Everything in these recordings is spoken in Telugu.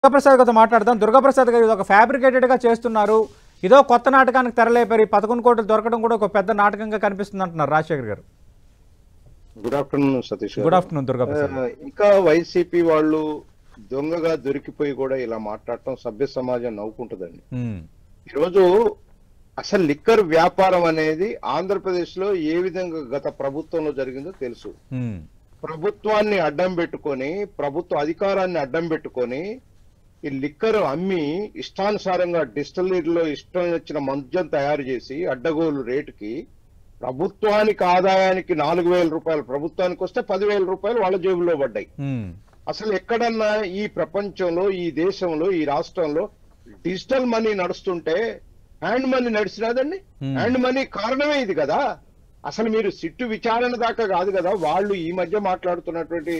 దుర్గాప్రసాద్ గారితో మాట్లాడదాం. దుర్గాప్రసాద్ గారు ఇది ఒక ఫ్యాబ్రికేటెడ్గా చేస్తున్నారు, ఇదో కొత్త నాటకానికి తెరలేపారు. 11 కోట్లు దొరకడం కూడా ఒక పెద్ద నాటకంగా కనిపిస్తుంది అంటున్నారు రాజశేఖర్ గారు. గుడ్ ఆఫ్టర్నూన్ సతీష్ గారు. Good afternoon Durgaprasad. ఇంకా వైసీపీ వాళ్ళు దొంగగా దొరికిపోయి కూడా ఇలా మాట్లాడటం సభ్య సమాజం నవ్వుకుంటుందండి. ఈరోజు అసలు లిక్కర్ వ్యాపారం అనేది ఆంధ్రప్రదేశ్ లో ఏ విధంగా గత ప్రభుత్వంలో జరిగిందో తెలుసు. ప్రభుత్వాన్ని అడ్డం పెట్టుకొని, ప్రభుత్వ అధికారాన్ని అడ్డం పెట్టుకొని ఈ లిక్కర్ అమ్మి ఇష్టానుసారంగా డిస్టిలరీలో ఇష్టం వచ్చిన మద్యం తయారు చేసి అడ్డగోలు రేటుకి ప్రభుత్వానికి ఆదాయానికి 4,000 రూపాయలు ప్రభుత్వానికి వస్తే 10,000 రూపాయలు వాళ్ళ జేబులో పడ్డాయి. అసలు ఎక్కడన్నా ఈ ప్రపంచంలో, ఈ దేశంలో, ఈ రాష్ట్రంలో డిజిటల్ మనీ నడుస్తుంటే హ్యాండ్ మనీ నడిచినదండి. హ్యాండ్ మనీ కారణమే ఇది కదా. అసలు మీరు సిట్టు విచారణ దాకా కాదు కదా. వాళ్ళు ఈ మధ్య మాట్లాడుతున్నటువంటి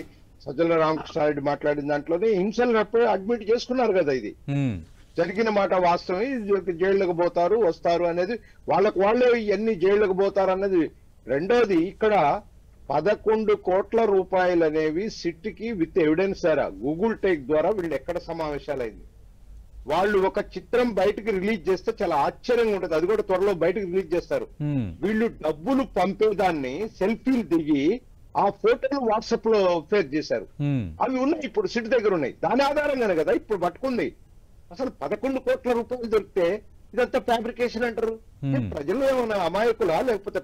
సజ్జల రామకృష్ణారెడ్డి మాట్లాడిన దాంట్లోనే హింసలు అడ్మిట్ చేసుకున్నారు కదా. ఇది జరిగిన మాట వాస్తవమే. జైళ్ళకు పోతారు, వస్తారు అనేది వాళ్ళకు వాళ్ళే ఎన్ని జైళ్ళకు పోతారు అన్నది. రెండోది, ఇక్కడ 11 కోట్ల రూపాయలు అనేవి సిట్కి విత్ ఎవిడెన్స్ ద్వారా గూగుల్ టేక్ ద్వారా వీళ్ళు ఎక్కడ సమావేశాలైంది. వాళ్ళు ఒక చిత్రం బయటకు రిలీజ్ చేస్తే చాలా ఆశ్చర్యంగా ఉంటుంది. అది కూడా త్వరలో బయటకు రిలీజ్ చేస్తారు. వీళ్ళు డబ్బులు పంపేదాన్ని సెల్ఫీలు దిగి ఆ ఫోటోలు వాట్సాప్ లో షేర్ చేశారు. అవి ఉన్నాయి, ఇప్పుడు సిట్ దగ్గర ఉన్నాయి. దాని ఆధారంగానే కదా ఇప్పుడు పట్టుకుంది. అసలు 11 కోట్ల రూపాయలు దొరికితే ఇదంతా ఫ్యాబ్రికేషన్ అంటారు. ప్రజలు ఏమన్నా అమాయకులా, లేకపోతే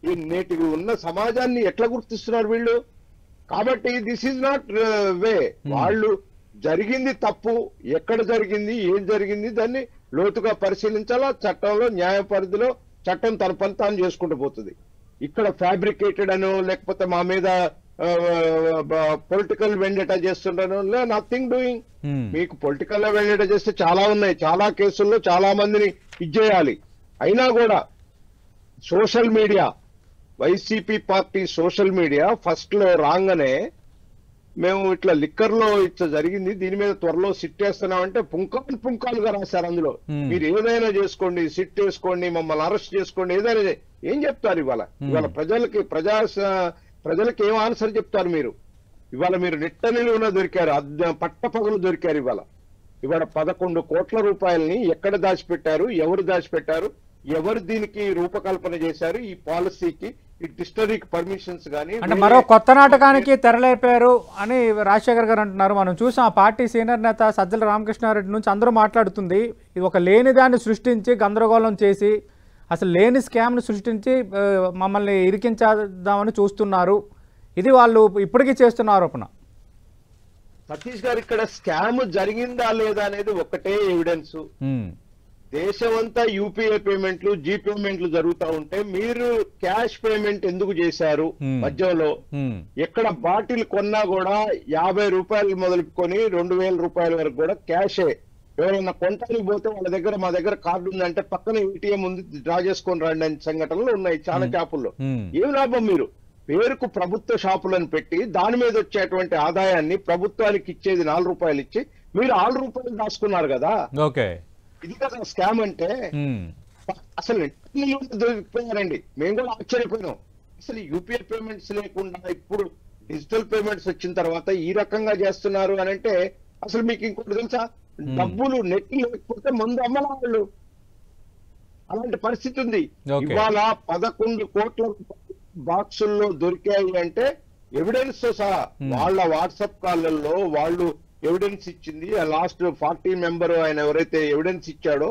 ఈ నేటి ఉన్న సమాజాన్ని ఎట్లా గుర్తిస్తున్నారు వీళ్ళు? కాబట్టి దిస్ ఈజ్ నాట్ వే. వాళ్ళు జరిగింది తప్పు, ఎక్కడ జరిగింది, ఏం జరిగింది, దాన్ని లోతుగా పరిశీలించాలా. చట్టంలో, న్యాయ పరిధిలో చట్టం తన పని తాను చేసుకుంటూ పోతుంది. ఇక్కడ ఫ్యాబ్రికేటెడ్ అనో, లేకపోతే మా మీద పొలిటికల్ వెండేటా చేస్తుండనో, నథింగ్ డూయింగ్. మీకు పొలిటికల్ వెండేటా చేస్తే చాలా ఉన్నాయి, చాలా కేసుల్లో చాలా మందిని ఇచ్చేయాలి. అయినా కూడా social media, YCP party social media first లో రాగానే మేము ఇట్లా లిక్కర్ లో ఇట్లా జరిగింది, దీని మీద త్వరలో సిట్ వేస్తున్నామంటే పుంకాలుగా రాశారు. అందులో మీరు ఏదైనా చేసుకోండి, సిట్ వేసుకోండి, మమ్మల్ని అరెస్ట్ చేసుకోండి, ఏదైనా ఏం చెప్తారు ఇవాళ? ప్రజలకి ఏం ఆన్సర్ చెప్తారు మీరు? ఇవాళ మీరు నిట్ట నిలువున దొరికారు, పట్టపగలు దొరికారు. ఇవాళ 11 కోట్ల రూపాయలని ఎక్కడ దాచిపెట్టారు, ఎవరు దాచిపెట్టారు, ఎవరు దీనికి రూపకల్పన చేశారు, ఈ పాలసీకి, ఈ డిస్టరీకి పర్మిషన్స్ కానీ. అంటే మరో కొత్త నాటకానికి తెరలేపారు అని రాజశేఖర్ గారు అంటున్నారు. మనం చూసాం ఆ పార్టీ సీనియర్ నేత సజ్జల రామకృష్ణారెడ్డి నుంచి అందరూ మాట్లాడుతుంది, ఇది ఒక లేని దాన్ని సృష్టించి గందరగోళం చేసి అసలు లేని స్కామ్ను సృష్టించి మమ్మల్ని ఇరికించేద్దామని చూస్తున్నారు. ఇది వాళ్ళు ఇప్పటికీ చేస్తున్న ఆరోపణ. సతీష్ గారు, ఇక్కడ స్కామ్ జరిగిందా లేదా అనేది ఒక్కటే ఎవిడెన్స్. దేశమంతా యూపీఐ పేమెంట్లు, జీ పేమెంట్లు జరుగుతూ ఉంటే మీరు క్యాష్ పేమెంట్ ఎందుకు చేశారు? మధ్యలో ఎక్కడ బాటిల్ కొన్నా కూడా 50 రూపాయలు మొదలుకొని 2,000 రూపాయల వరకు కూడా క్యాషే. ఎవరైనా కొంటానికి పోతే వాళ్ళ దగ్గర, మా దగ్గర కార్డు ఉందంటే పక్కన ఏటీఎం ఉంది, డ్రా చేసుకొని రండి అనే సంఘటనలు ఉన్నాయి చాలా షాపుల్లో. ఏం లాభం? మీరు పేరుకు ప్రభుత్వ షాపులను పెట్టి దాని మీద వచ్చేటువంటి ఆదాయాన్ని ప్రభుత్వానికి ఇచ్చేది 4 రూపాయలు ఇచ్చి మీరు 6 రూపాయలు దాచుకున్నారు కదా. ఇది కదా స్కామ్ అంటే. అసలు దొరికిపోయారండి. మేము కూడా ఆశ్చర్యపోయినాం. అసలు యూపీఐ పేమెంట్స్ లేకుండా ఇప్పుడు డిజిటల్ పేమెంట్స్ వచ్చిన తర్వాత ఈ రకంగా చేస్తున్నారు అని అంటే, అసలు మీకు ఇంకోటి తెలుసా? డబ్బులు నెట్ లేకపోతే మందు అమ్మలా వాళ్ళు. అలాంటి పరిస్థితి ఉంది. ఇవాళ 11 కోట్ల బాక్సుల్లో దొరికాయి అంటే ఎవిడెన్స్ తో సహా వాళ్ళ వాట్సాప్ కాళ్ళల్లో వాళ్ళు ఎవిడెన్స్ ఇచ్చింది. లాస్ట్ 40 మెంబర్ ఆయన ఎవరైతే ఎవిడెన్స్ ఇచ్చాడో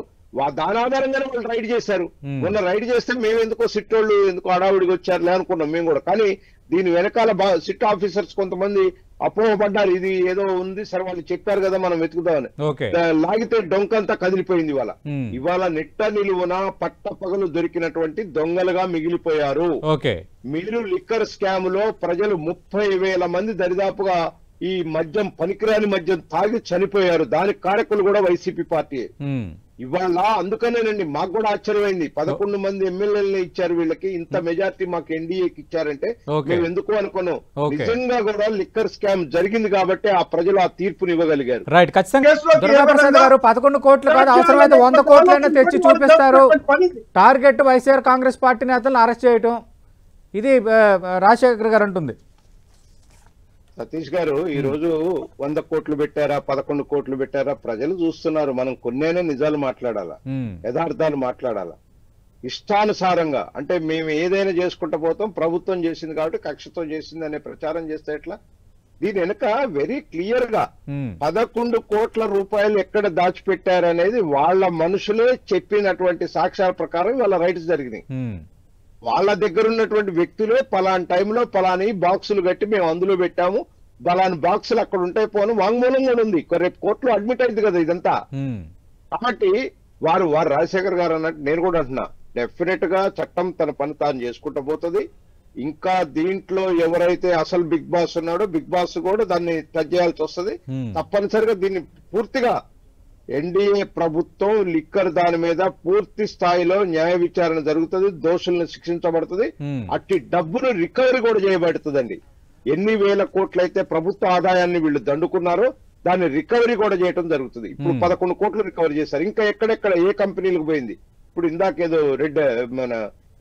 దాని ఆధారంగానే వాళ్ళు రైడ్ చేశారు. మొన్న రైడ్ చేస్తే మేము ఎందుకో సిట్ వాళ్ళు ఎందుకో హడావుడికి వచ్చారులే అనుకున్నాం మేము కూడా. కానీ దీని వెనకాల సిట్ ఆఫీసర్స్ కొంతమంది అపోహపడ్డారు. ఇది ఏదో ఉంది సరే, వాళ్ళు చెప్పారు కదా మనం వెతుకుదామని. లాగితే డొంకంతా కదిలిపోయింది. ఇవాళ నిట్ట నిలువున పట్టపగలు దొరికినటువంటి దొంగలుగా మిగిలిపోయారు. మీరు లిక్కర్ స్కామ్ లో ప్రజలు 30,000 మంది దరిదాపుగా ఈ మద్యం, పనికిరాని మద్యం తాగి చనిపోయారు. దానికి కారకులు కూడా వైసీపీ పార్టీ. ఇవాళ అందుకనేనండి మాకు కూడా ఆశ్చర్యమైంది. 11 మంది ఎమ్మెల్యేలని ఇచ్చారు వీళ్ళకి, ఇంత మెజార్టీ మాకు ఎన్డీఏకి ఇచ్చారంటే మేము ఎందుకు అనుకున్నాం. నిజంగా కూడా లిక్కర్ స్కామ్ జరిగింది కాబట్టి ఆ ప్రజలు ఆ తీర్పుని ఇవ్వగలిగారు. రైట్, ఖచ్చితంగా దుర్గాప్రసాద్ గారు 11 కోట్లు కాదు, అవసరమైతే 100 కోట్లైనా తెచ్చి చూపిస్తారు. టార్గెట్ వైఎస్ఆర్ కాంగ్రెస్ పార్టీ నేతలను అరెస్ట్ చేయటం, ఇది రాజశేఖర్ గారు అంటుంది. సతీష్ గారు ఈ రోజు 100 కోట్లు పెట్టారా 11 కోట్లు పెట్టారా ప్రజలు చూస్తున్నారు. మనం కొన్నైనా నిజాలు మాట్లాడాలా, యథార్థాలు మాట్లాడాలా. ఇష్టానుసారంగా అంటే మేము ఏదైనా చేసుకుంటూ పోతాం, ప్రభుత్వం చేసింది కాబట్టి కక్షతో చేసింది అనే ప్రచారం చేస్తే ఎట్లా? దీని వెనుక వెరీ క్లియర్ గా 11 కోట్ల రూపాయలు ఎక్కడ దాచిపెట్టారనేది వాళ్ళ మనుషులే చెప్పినటువంటి సాక్ష్యాల ప్రకారం వాళ్ళ రైట్స్ జరిగినాయి. వాళ్ళ దగ్గర ఉన్నటువంటి వ్యక్తులే పలాని టైంలో పలాని బాక్సులు కట్టి మేము అందులో పెట్టాము, పలాని బాక్సులు అక్కడ ఉంటాయి పోను వాంగ్మూలం కూడా ఉంది. రేపు కోర్టులో అడ్మిట్ అయింది కదా ఇదంతా. కాబట్టి వారు రాజశేఖర్ గారు అన్నట్టు నేను కూడా అంటున్నా, డెఫినెట్ గా చట్టం తన పని తాను చేసుకుంటూ పోతుంది. ఇంకా దీంట్లో ఎవరైతే అసలు బిగ్ బాస్ ఉన్నాడో బిగ్ బాస్ కూడా దాన్ని టచ్ చేయాల్సి వస్తుంది. తప్పనిసరిగా దీన్ని పూర్తిగా ఎన్డీఏ ప్రభుత్వం లిక్కర్ దాని మీద పూర్తి స్థాయిలో న్యాయ విచారణ జరుగుతుంది, దోషులను శిక్షించబడుతుంది, అట్టి డబ్బును రికవరీ కూడా చేయబడుతుందండి. ఎన్ని వేల కోట్లయితే ప్రభుత్వ ఆదాయాన్ని వీళ్ళు దండుకున్నారో దాన్ని రికవరీ కూడా చేయడం జరుగుతుంది. ఇప్పుడు 11 కోట్లు రికవరీ చేశారు. ఇంకా ఎక్కడెక్కడ ఏ కంపెనీలకు పోయింది? ఇప్పుడు ఇందాకేదో మన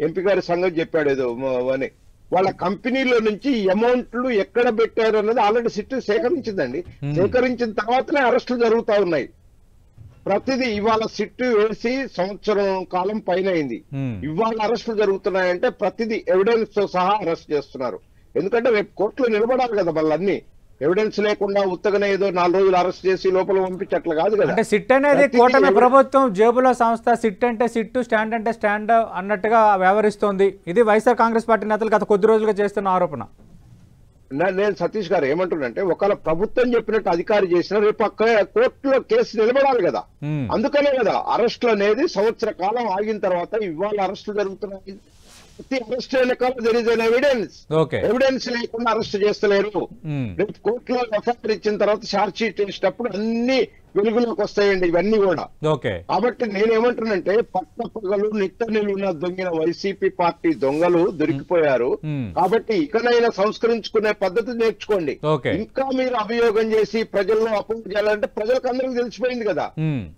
ఎంపీ గారి సంగతి చెప్పాడు ఏదో అని, వాళ్ళ కంపెనీలో నుంచి అమౌంట్లు ఎక్కడ పెట్టారు అన్నది ఆల్రెడీ సిట్ సేకరించిందండి. సేకరించిన తర్వాతనే అరెస్టులు జరుగుతా ఉన్నాయి. ప్రతిదీ ఇవాళ సిట్ వేసి సంవత్సరం కాలం పైన అయింది, ఇవాళ అరెస్టులు జరుగుతున్నాయంటే ప్రతిదీ ఎవిడెన్స్ తో సహా అరెస్ట్ చేస్తున్నారు. ఎందుకంటే రేపు కోర్టులో నిలబడాలి కదా, మళ్ళీ అన్ని ఎవిడెన్స్ లేకుండా ఉత్తగానే ఏదో 4 రోజులు అరెస్ట్ చేసి లోపల పంపించట్ల కాదు కదా. అంటే సిట్ అనేది కూటమి ప్రభుత్వం జేబులో సంస్థ, సిట్ అంటే సిట్టు, స్టాండ్ అంటే స్టాండ్ అన్నట్టుగా వ్యవహరిస్తోంది. ఇది వైఎస్ఆర్ కాంగ్రెస్ పార్టీ నేతలు గత కొద్ది రోజులుగా చేస్తున్న ఆరోపణ. నేను సతీష్ గారు ఏమంటున్నానంటే, ఒకవేళ ప్రభుత్వం చెప్పినట్టు అధికారి చేసినా రేపు కోర్టులో కేసు నిలబడాలి కదా. అందుకనే కదా అరెస్టులు అనేది సంవత్సర కాలం ఆగిన తర్వాత ఇవాళ అరెస్టులు జరుగుతున్నాయి. ప్రతి అరెస్ట్ వెనకాల there is an evidence. Evidence లేకుండా అరెస్ట్ చేస్తలేరు. రేపు కోర్టులో ఎఫ్ఐఆర్ ఇచ్చిన తర్వాత ఛార్జ్ షీట్ చేసేటప్పుడు అన్ని వెలుగులోకి వస్తాయండి ఇవన్నీ కూడా. కాబట్టి నేనేమంటున్నానంటే, పట్టపగలు నిట్ట నిలువున దొంగిన వైసీపీ పార్టీ దొంగలు దొరికిపోయారు. కాబట్టి ఇకనైనా సంస్కరించుకునే పద్ధతి నేర్చుకోండి. ఇంకా మీరు అభియోగం చేసి ప్రజల్లో అపోజ్ చేయాలంటే ప్రజలకు అందరికీ తెలిసిపోయింది కదా.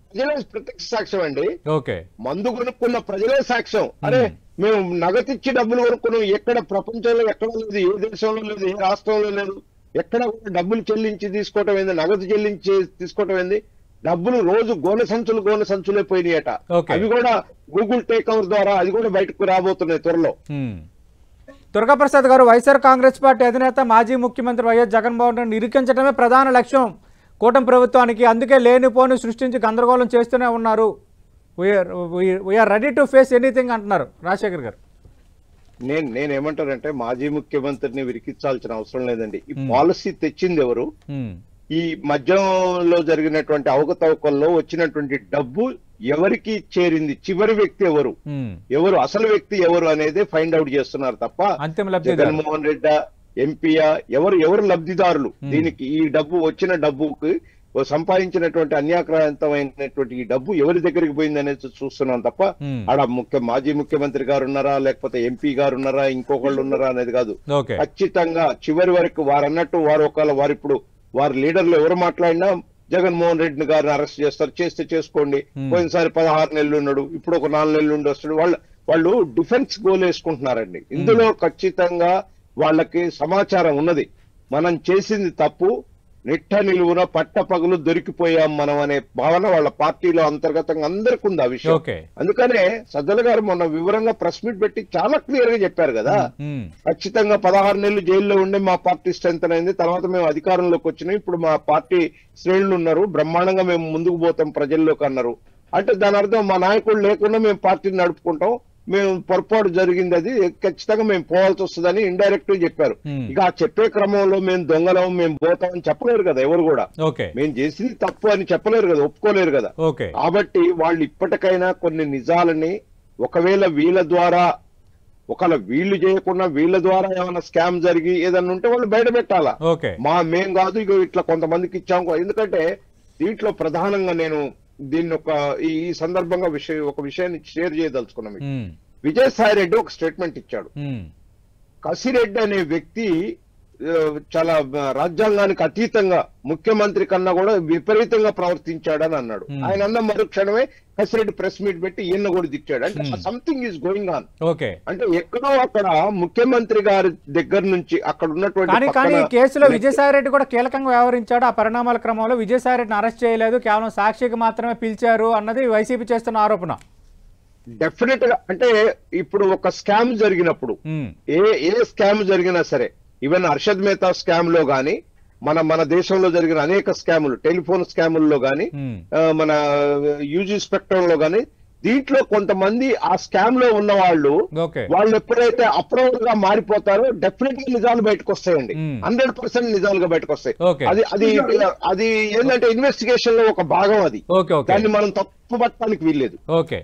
ప్రజలే ప్రత్యక్ష సాక్ష్యం అండి. మందు కొనుక్కున్న ప్రజలే సాక్ష్యం. అరే మేము నగతిచ్చి డబ్బులు కొనుక్కున్నాం, ఎక్కడ ప్రపంచంలో ఎక్కడ లేదు, ఏ దేశంలో లేదు, ఏ రాష్ట్రంలో లేదు, ఎక్కడ కూడా డబ్బులు చెల్లించి తీసుకోవటం ఏంది, నగదు చెల్లించి తీసుకోవటం ఏంది. డబ్బులు రోజు గోనె సంచులే పోయినాయట. అవి కూడా గూగుల్ టేక్ ఓవర్ ద్వారా అది కూడా బయటకు రాబోతున్నాయి త్వరలో. దుర్గాప్రసాద్ గారు, వైఎస్ఆర్ కాంగ్రెస్ పార్టీ అధినేత మాజీ ముఖ్యమంత్రి వైఎస్ జగన్మోహన్ రెడ్డిని ఇరికించడమే ప్రధాన లక్ష్యం కూటమి ప్రభుత్వానికి. అందుకే లేనిపోని సృష్టించి గందరగోళం చేస్తూనే ఉన్నారు. We're ready to face anything అంటున్నారు రాజశేఖర్ గారు. నేనేమంటానంటే, మాజీ ముఖ్యమంత్రిని విరికించాల్సిన అవసరం లేదండి. ఈ పాలసీ తెచ్చింది ఎవరు? ఈ మధ్యలో జరిగినటువంటి అవకతవకల్లో వచ్చినటువంటి డబ్బు ఎవరికి చేరింది, చివరి వ్యక్తి ఎవరు అసలు వ్యక్తి ఎవరు అనేది ఫైండ్ అవుట్ చేస్తున్నారు తప్ప జగన్మోహన్ రెడ్డి ఎంపీయా ఎవరు లబ్ధిదారులు దీనికి, ఈ డబ్బు వచ్చిన డబ్బుకి సంపాదించినటువంటి అన్యాక్రాంతమైనటువంటి ఈ డబ్బు ఎవరి దగ్గరికి పోయింది అనేది చూస్తున్నాం తప్ప ఆడ మాజీ ముఖ్యమంత్రి గారు ఉన్నారా, లేకపోతే ఎంపీ గారు ఉన్నారా, ఇంకొకళ్ళు ఉన్నారా అనేది కాదు. ఖచ్చితంగా చివరి వరకు వారన్నట్టు వారిప్పుడు వారి లీడర్లు ఎవరు మాట్లాడినా జగన్మోహన్ రెడ్డి గారిని అరెస్ట్ చేస్తారు. చేస్తే చేసుకోండి, పోయినసారి 16 నెలలు ఉన్నాడు, ఇప్పుడు ఒక 4 నెలలు ఉండి వస్తాడు. వాళ్ళు డిఫెన్స్ గోల్ వేసుకుంటున్నారండి. ఇందులో ఖచ్చితంగా వాళ్ళకి సమాచారం ఉన్నది, మనం చేసింది తప్పు, నిట్ట నిలువున పట్టపగలు దొరికిపోయాం మనం అనే భావన వాళ్ళ పార్టీలో అంతర్గతంగా అందరికి ఉంది ఆ విషయం. అందుకనే సజ్జల గారు మొన్న వివరంగా ప్రెస్ మీట్ పెట్టి చాలా క్లియర్ గా చెప్పారు కదా, ఖచ్చితంగా 16 నెలలు జైల్లో ఉండే మా పార్టీ స్ట్రెంత్ అయింది, తర్వాత మేము అధికారంలోకి వచ్చినాం, ఇప్పుడు మా పార్టీ శ్రేణులు ఉన్నారు, బ్రహ్మాండంగా మేము ముందుకు పోతాం ప్రజల్లోకి అన్నారు. అంటే దాని అర్థం మా నాయకుడు లేకుండా మేము పార్టీని నడుపుకుంటాం, మేము పొరపాటు జరిగింది, అది ఖచ్చితంగా మేము పోవాల్సి వస్తుందని ఇండైరెక్ట్ గా చెప్పారు. ఇక ఆ చెప్పే క్రమంలో మేము దొంగలం, మేము పోతామని చెప్పలేరు కదా ఎవరు కూడా. మేము చేసింది తప్పు అని చెప్పలేరు కదా, ఒప్పుకోలేరు కదా. కాబట్టి వాళ్ళు ఇప్పటికైనా కొన్ని నిజాలని, ఒకవేళ వీళ్ళు చేయకుండా వీళ్ళ ద్వారా ఏమైనా స్కామ్ జరిగి ఏదన్నా ఉంటే వాళ్ళు బయట పెట్టాలా. మేం కాదు ఇక ఇట్లా కొంతమందికి ఇచ్చాం. ఎందుకంటే దీంట్లో ప్రధానంగా నేను దీన్ని ఈ సందర్భంగా ఒక విషయాన్ని షేర్ చేయదలుచుకున్నాం. విజయసాయి రెడ్డి ఒక స్టేట్మెంట్ ఇచ్చాడు. కసిరెడ్డి అనే వ్యక్తి చాలా రాజ్యాంగానికి అతీతంగా ముఖ్యమంత్రి కన్నా కూడా విపరీతంగా ప్రవర్తించాడని అన్నాడు. ఆయన అన్న మరుక్షణమే కసిరెడ్డి ప్రెస్ మీట్ పెట్టి ఈయన కూడా దిచ్చాడు. అంటే something is going on. Okay, అంటే ఎక్కడో అక్కడ ముఖ్యమంత్రి గారి దగ్గర నుంచి అక్కడ ఉన్నటువంటి కానీ ఈ కేసులో విజయసాయి రెడ్డి కూడా కీలకంగా వ్యవహరించాడు. ఆ పరిణామాల క్రమంలో విజయసాయి రెడ్డిని అరెస్ట్ చేయలేదు, కేవలం సాక్షికి మాత్రమే పిలిచారు అన్నది వైసీపీ చేస్తున్న ఆరోపణ. డెఫినెట్ గా అంటే ఇప్పుడు ఒక స్కామ్ జరిగినప్పుడు ఏ స్కామ్ జరిగినా సరే, ఈవెన్ హర్షద్ మెహతా స్కామ్ లో గానీ మన దేశంలో జరిగిన అనేక స్కాములు, టెలిఫోన్ స్కాముల్లో గానీ మన యూజీ స్పెక్ట్రమ్ లో గానీ, దీంట్లో కొంతమంది ఆ స్కామ్ లో ఉన్న వాళ్ళు ఎప్పుడైతే అప్రూవల్ గా మారిపోతారో డెఫినెట్ గా నిజాలు బయటకు వస్తాయండి. 100% నిజాలుగా బయటకు వస్తాయి. అది ఏంటంటే ఇన్వెస్టిగేషన్ లో ఒక భాగం. అది దాన్ని మనం తప్పు పట్టడానికి వీల్లేదు. ఓకే.